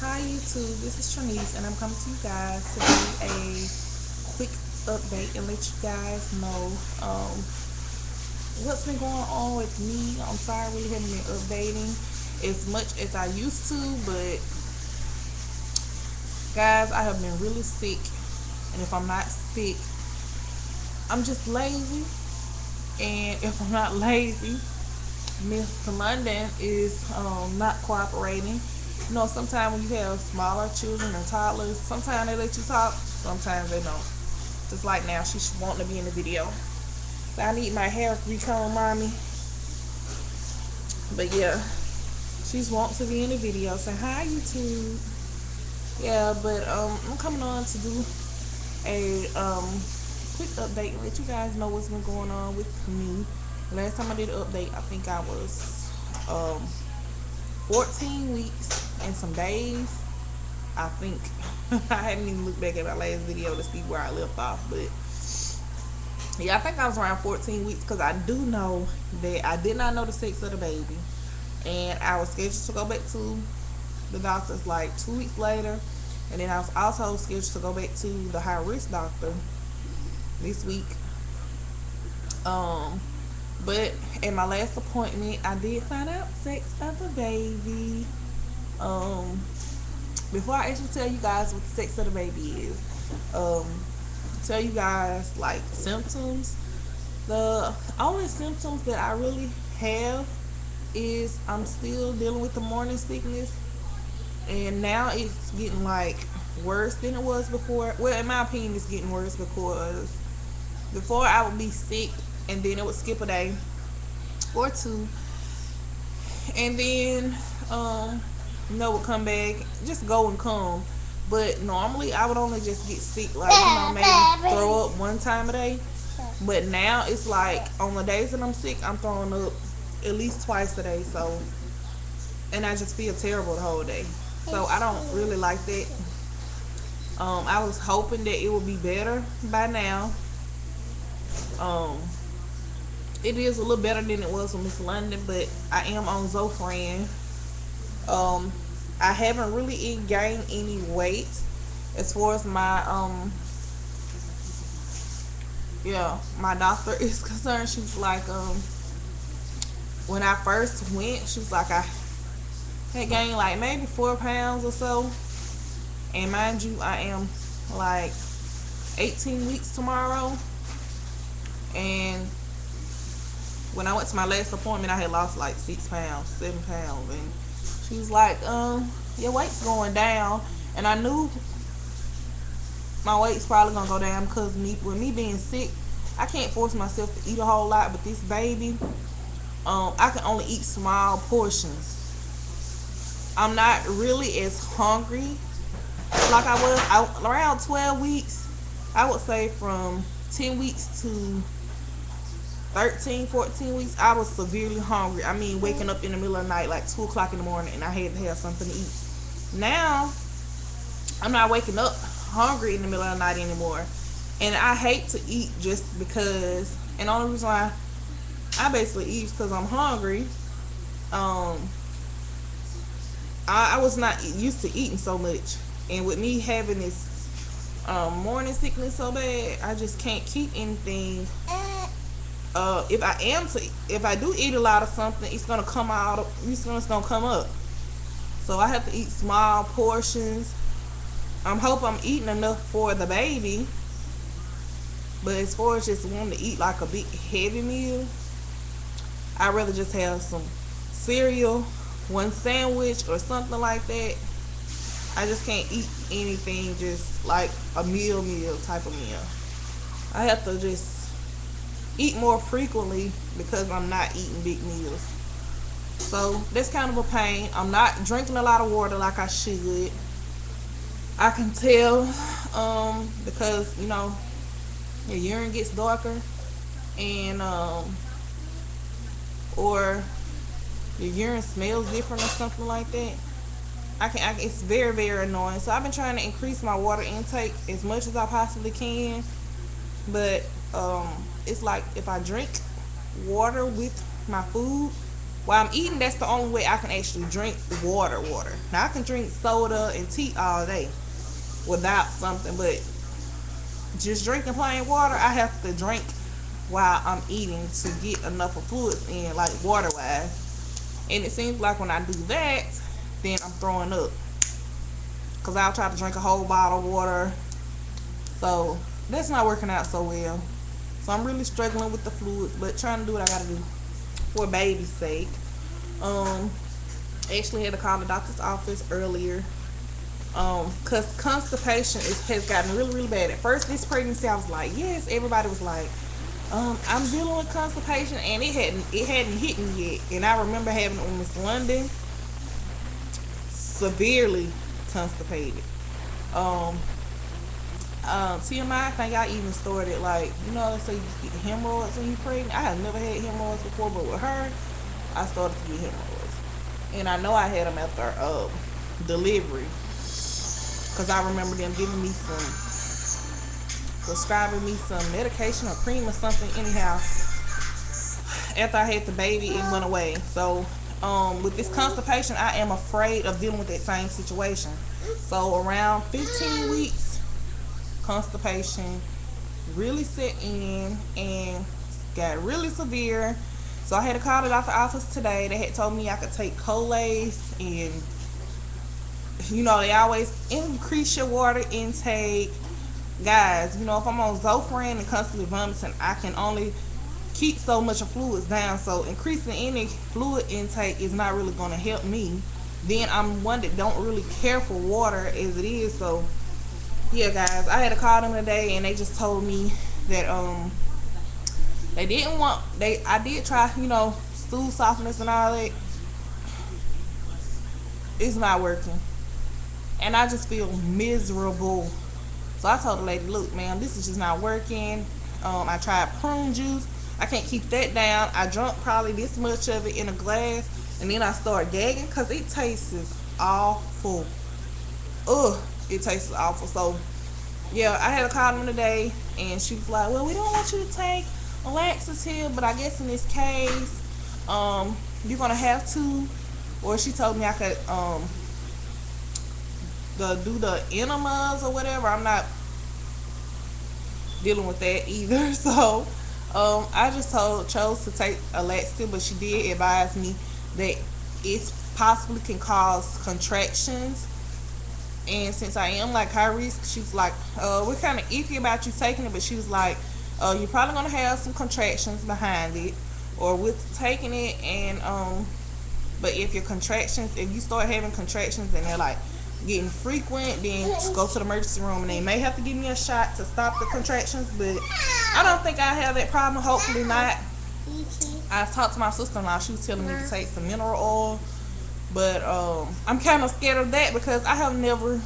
Hi YouTube, this is Trinice and I'm coming to you guys to do a quick update and let you guys know what's been going on with me. I'm sorry I really haven't been updating as much as I used to, but guys, I have been really sick, and if I'm not sick, I'm just lazy. And if I'm not lazy, Miss London is not cooperating. You know, sometimes when you have smaller children and toddlers, sometimes they let you talk, sometimes they don't. Just like now, she's wanting to be in the video. So I need my hair recomb, mommy. But yeah, she's wanting to be in the video. Say hi, YouTube. Yeah, but I'm coming on to do a quick update and let you guys know what's been going on with me. Last time I did an update, I think I was 14 weeks and some days. I think I haven't even looked back at my last video to see where I left off, but yeah, I think I was around 14 weeks because I do know that I did not know the sex of the baby, and I was scheduled to go back to the doctors like 2 weeks later, and then I was also scheduled to go back to the high risk doctor this week. But at my last appointment, I did find out sex of the baby. Before I actually tell you guys what the sex of the baby is, tell you guys like symptoms. The only symptoms that I really have is I'm still dealing with the morning sickness, and now it's getting like worse than it was before. Well, in my opinion, it's getting worse because before I would be sick and then it would skip a day or two, and then would come back, just go and come. But normally I would only just get sick like, maybe throw up one time a day. But now it's like on the days that I'm sick, I'm throwing up at least twice a day. So, and I just feel terrible the whole day. So I don't really like that. I was hoping that it would be better by now. It is a little better than it was with Miss London, but I am on Zofran. I haven't really gained any weight as far as my my doctor is concerned. She's like, when I first went, she was like, I had gained like maybe 4 pounds or so, and mind you, I am like 18 weeks tomorrow, and when I went to my last appointment, I had lost like 6 pounds, 7 pounds, and she was like, your weight's going down. And I knew my weight's probably gonna go down because with me being sick, I can't force myself to eat a whole lot. But this baby, I can only eat small portions. I'm not really as hungry like I was around 12 weeks. I would say from 10 weeks to 13, 14 weeks, I was severely hungry. I mean, waking up in the middle of the night, like 2 o'clock in the morning, and I had to have something to eat. Now, I'm not waking up hungry in the middle of the night anymore. And I hate to eat just because, and the only reason why I basically eat is because I'm hungry. I was not used to eating so much. And with me having this morning sickness so bad, I just can't keep anything. If I do eat a lot of something, it's gonna come out. It's gonna come up. So I have to eat small portions. I hope I'm eating enough for the baby. But as far as just wanting to eat like a big heavy meal, I'd rather just have some cereal, one sandwich, or something like that. I just can't eat anything just like a meal type of meal. I have to just eat more frequently because I'm not eating big meals. So that's kind of a pain. I'm not drinking a lot of water like I should. I can tell because your urine gets darker, and or your urine smells different or something like that. It's very, very annoying. So I've been trying to increase my water intake as much as I possibly can, but it's like if I drink water with my food, while I'm eating, that's the only way I can actually drink water. Now I can drink soda and tea all day without something, but just drinking plain water, I have to drink while I'm eating to get enough of fluids in, like water wise. And it seems like when I do that, then I'm throwing up. Because I'll try to drink a whole bottle of water. So that's not working out so well. So I'm really struggling with the fluids, but trying to do what I gotta do for baby's sake. Actually had to call the doctor's office earlier. Cause constipation has gotten really bad. At first this pregnancy I was like, yes, everybody was like, I'm dealing with constipation, and it hadn't hit me yet. And I remember having it on Miss London, severely constipated. TMI, I think I even started, like, they say you get hemorrhoids when you're pregnant. I have never had hemorrhoids before, but with her, I started to get hemorrhoids. And I know I had them after delivery, because I remember them prescribing me some medication or cream or something. Anyhow, after I had the baby, it went away. So with this constipation, I am afraid of dealing with that same situation. So around 15 weeks, constipation really set in and got really severe. So I had to call the doctor's office today. They had told me I could take Colace, and they always increase your water intake. Guys, if I'm on Zofran and constantly vomiting, I can only keep so much of fluids down. So increasing any fluid intake is not really going to help me. Then I'm one that don't really care for water as it is. So yeah, guys, I had to call them today, and they just told me that they didn't want, I did try, stool softeners and all that. It's not working, and I just feel miserable. So I told the lady, look, ma'am, this is just not working. I tried prune juice. I can't keep that down. I drank probably this much of it in a glass, and then I started gagging because it tastes awful. Ugh, it tastes awful. So yeah, I had to call them today, and she was like, well, we don't want you to take a laxative, but I guess in this case, you're gonna have to. Or she told me I could do the enemas or whatever. I'm not dealing with that either. So I just chose to take a laxative, but she did advise me that it possibly can cause contractions. And since I am like high risk, she was like, we're kind of iffy about you taking it, but she was like, you're probably gonna have some contractions behind it or with taking it. And but if you start having contractions and they're like getting frequent, then go to the emergency room, and they may have to give me a shot to stop the contractions. But I don't think I have that problem. Hopefully not. I talked to my sister-in-law. She was telling me to take some mineral oil, but I'm kind of scared of that because I know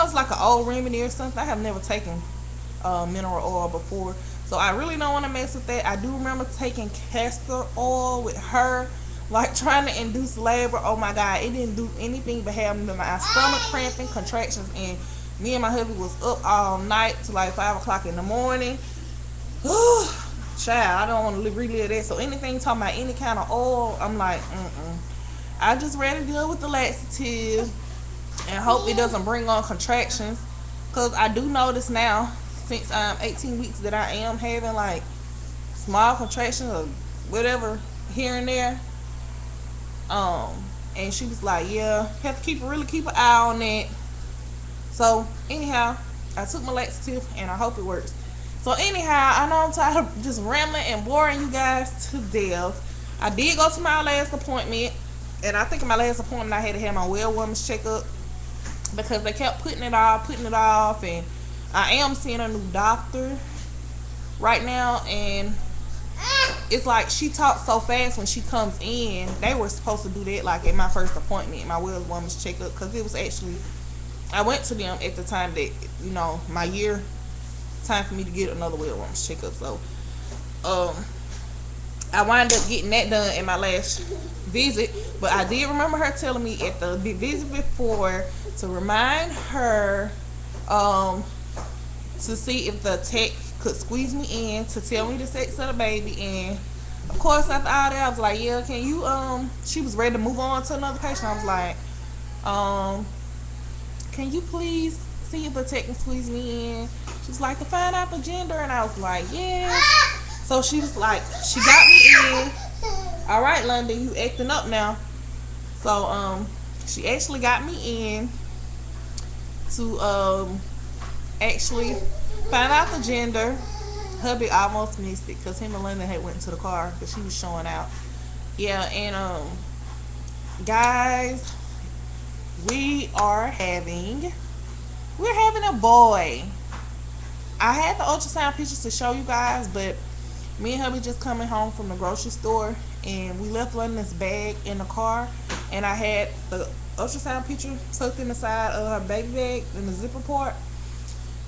it's like an old remedy or something. I have never taken mineral oil before, so I really don't want to mess with that. I do remember taking castor oil with her, like trying to induce labor. Oh my God, it didn't do anything but have my stomach cramping, contractions, and me and my hubby was up all night till like 5 o'clock in the morning. Child, I don't want to relive that. So anything talking about any kind of oil, I'm like, I just rather deal with the laxative and hope it doesn't bring on contractions. Because I do notice now, since I'm 18 weeks, that I am having like small contractions or whatever here and there. And she was like, yeah, have to really keep an eye on it. So anyhow, I took my laxative and I hope it works. So anyhow, I know I'm tired of just rambling and boring you guys to death. I did go to my last appointment, and I think in my last appointment I had to have my well woman's checkup because they kept putting it off, and I am seeing a new doctor right now, and it's like she talks so fast when she comes in. They were supposed to do that like at my first appointment, my well woman's checkup, because it was actually, I went to them at the time that, my year, time for me to get another well woman's checkup. So I wound up getting that done at my last visit. But I did remember her telling me at the visit before to remind her to see if the tech could squeeze me in to tell me the sex of the baby, and Of course, after all that, I was like, yeah, can you she was ready to move on to another patient. I was like, um, can you please see if the tech can squeeze me in? She was like, to find out the gender, and I was like, yes. So she was like, she got me in. All right, London, you acting up now. So she actually got me in to actually find out the gender. Hubby almost missed it because him and London had went to the car because she was showing out. Yeah, and guys, we're having a boy. I had the ultrasound pictures to show you guys, but me and hubby just coming home from the grocery store, and we left London's bag in the car, and I had the ultrasound picture tucked in the side of her baby bag in the zipper part.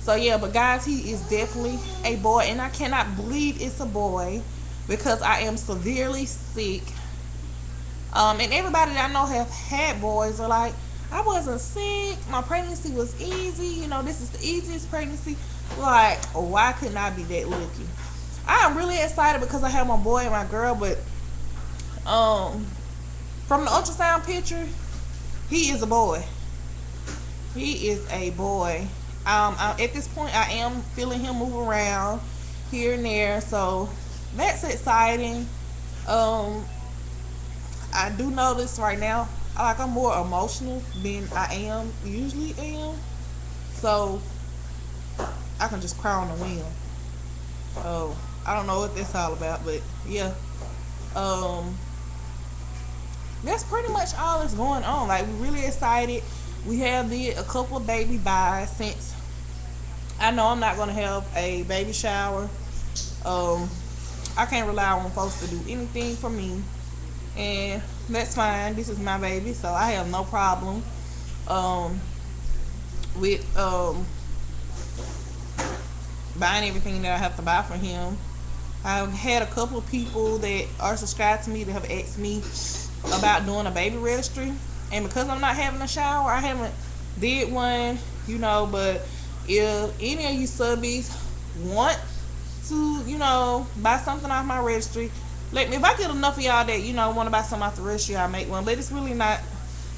So yeah, but guys, he is definitely a boy, and I cannot believe it's a boy because I am severely sick. And everybody that I know have had boys are like, I wasn't sick, my pregnancy was easy, you know, this is the easiest pregnancy. Like, why couldn't I be that lucky? I am really excited because I have my boy and my girl, but from the ultrasound picture, he is a boy. He is a boy. At this point, I am feeling him move around here and there, so that's exciting. I do notice right now, like, I'm more emotional than I am usually am, so I can just cry on the whim. So I don't know what that's all about, but yeah, that's pretty much all that's going on. Like, we're really excited. We have did a couple of baby buys since I know I'm not gonna have a baby shower. I can't rely on folks to do anything for me, and that's fine. This is my baby, so I have no problem with buying everything that I have to buy for him. I've had a couple of people that are subscribed to me that have asked me about doing a baby registry, and because I'm not having a shower, I haven't did one, you know. But if any of you subbies want to, you know, buy something off my registry, let me. If I get enough of y'all that, you know, want to buy something off the registry, I'll make one. But it's really not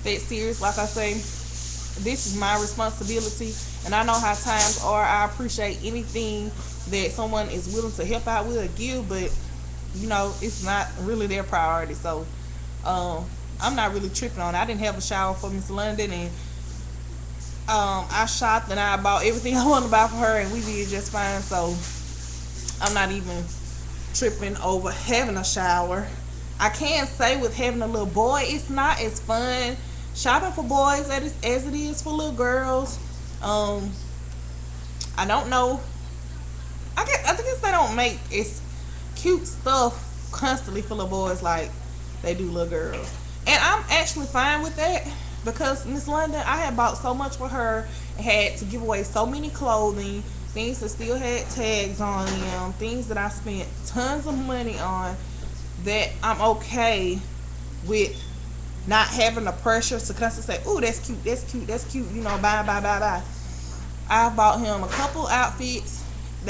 that serious. Like I say, this is my responsibility, and I know how times are. I appreciate anything that someone is willing to help out with or give, but you know, it's not really their priority. So I'm not really tripping on it. I didn't have a shower for Miss London, and I shopped and I bought everything I wanted to buy for her, and we did just fine. So I'm not even tripping over having a shower. I can say with having a little boy, it's not as fun shopping for boys as it is for little girls. I don't know. I guess they don't make as cute stuff constantly for little boys like they do little girls. And I'm actually fine with that because Miss London, I had bought so much for her and had to give away so many clothing, things that still had tags on them, things that I spent tons of money on, that I'm okay with not having the pressure to constantly say, "Ooh, that's cute, that's cute, that's cute," you know, buy. I bought him a couple outfits.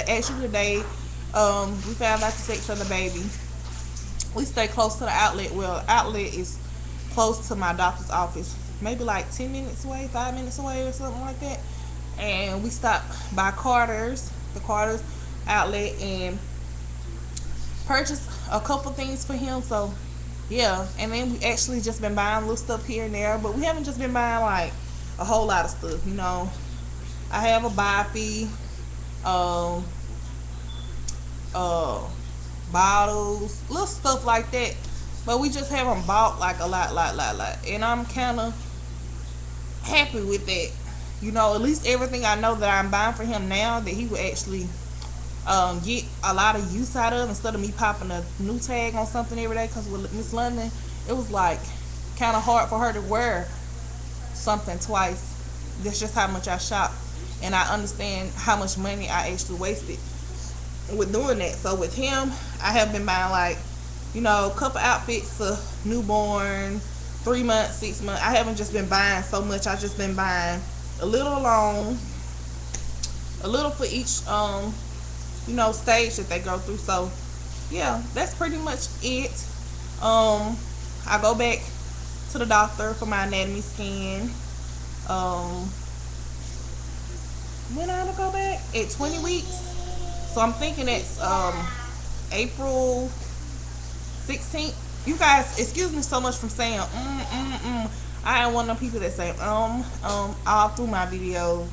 Actually today, we found out the sex of the baby. We stay close to the outlet. Well, outlet is close to my doctor's office, maybe like 10 minutes away, 5 minutes away or something like that. And we stopped by the Carter's outlet, and purchased a couple things for him. So yeah, and then we actually just been buying little stuff here and there, but we haven't just been buying like a whole lot of stuff, you know. I have a buy fee, bottles, little stuff like that, but we just haven't bought like a lot, and I'm kind of happy with that. You know, at least everything I know that I'm buying for him now, that he will actually get a lot of use out of, instead of me popping a new tag on something every day. Because with Miss London, it was like kind of hard for her to wear something twice. That's just how much I shop, and I understand how much money I actually wasted with doing that. So with him, I have been buying like, you know, a couple outfits for newborn, 3 months, 6 months. I haven't just been buying so much. I've just been buying a little alone, a little for each you know, stage that they go through. So yeah, that's pretty much it. Um, I go back to the doctor for my anatomy scan. Um, when I go back at 20 weeks, so I'm thinking it's April 16th. You guys, excuse me so much for saying I am one of the people that say all through my videos,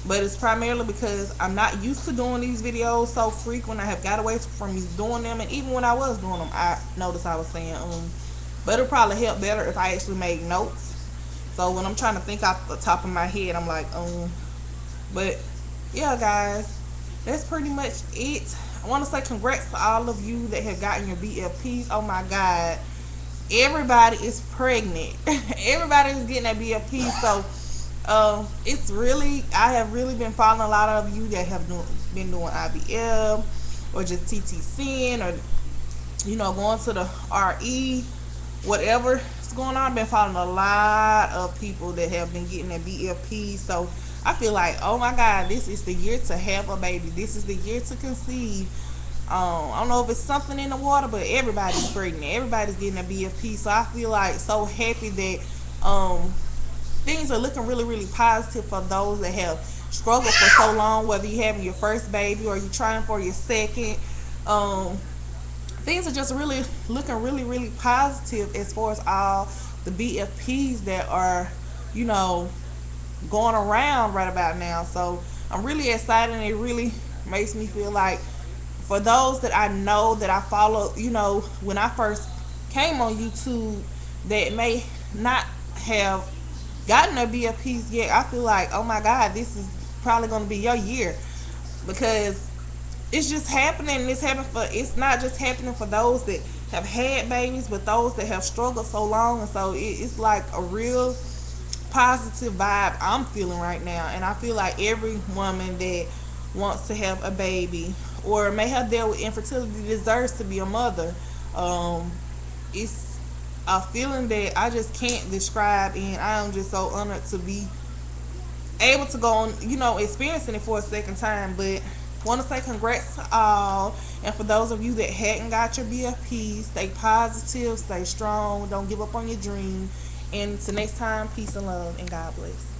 but it's primarily because I'm not used to doing these videos so frequent. I have got away from doing them, and even when I was doing them, I noticed I was saying but it'll probably help better if I actually made notes. So when I'm trying to think off the top of my head, I'm like but yeah, guys, that's pretty much it. I want to say congrats to all of you that have gotten your BFPs. Oh my God, everybody is pregnant. Everybody is getting that BFP. So it's really, I have really been following a lot of you that have been doing IBM or just TTCing, or going to the RE, whatever is going on. I've been following a lot of people that have been getting that BFP. So I feel like, oh my God, this is the year to have a baby. This is the year to conceive. I don't know if it's something in the water, but everybody's pregnant. Everybody's getting a BFP. So I feel like so happy that things are looking really, really positive for those that have struggled for so long, whether you're having your first baby or you're trying for your second. Things are just really looking really, really positive as far as all the BFPs that are, going around right about now. So I'm really excited, and it really makes me feel like for those that I know that I follow, when I first came on YouTube, that may not have gotten their BFPs yet, I feel like, oh my God, this is probably going to be your year, because it's just happening. It's not just happening for those that have had babies, but those that have struggled so long. And so it's like a real positive vibe I'm feeling right now. And I feel like every woman that wants to have a baby or may have dealt with infertility deserves to be a mother. It's a feeling that I just can't describe, and I am just so honored to be able to go on, experiencing it for a second time. But want to say congrats to all, and for those of you that hadn't got your BFP, stay positive, stay strong, don't give up on your dream, and until next time, peace and love, and God bless.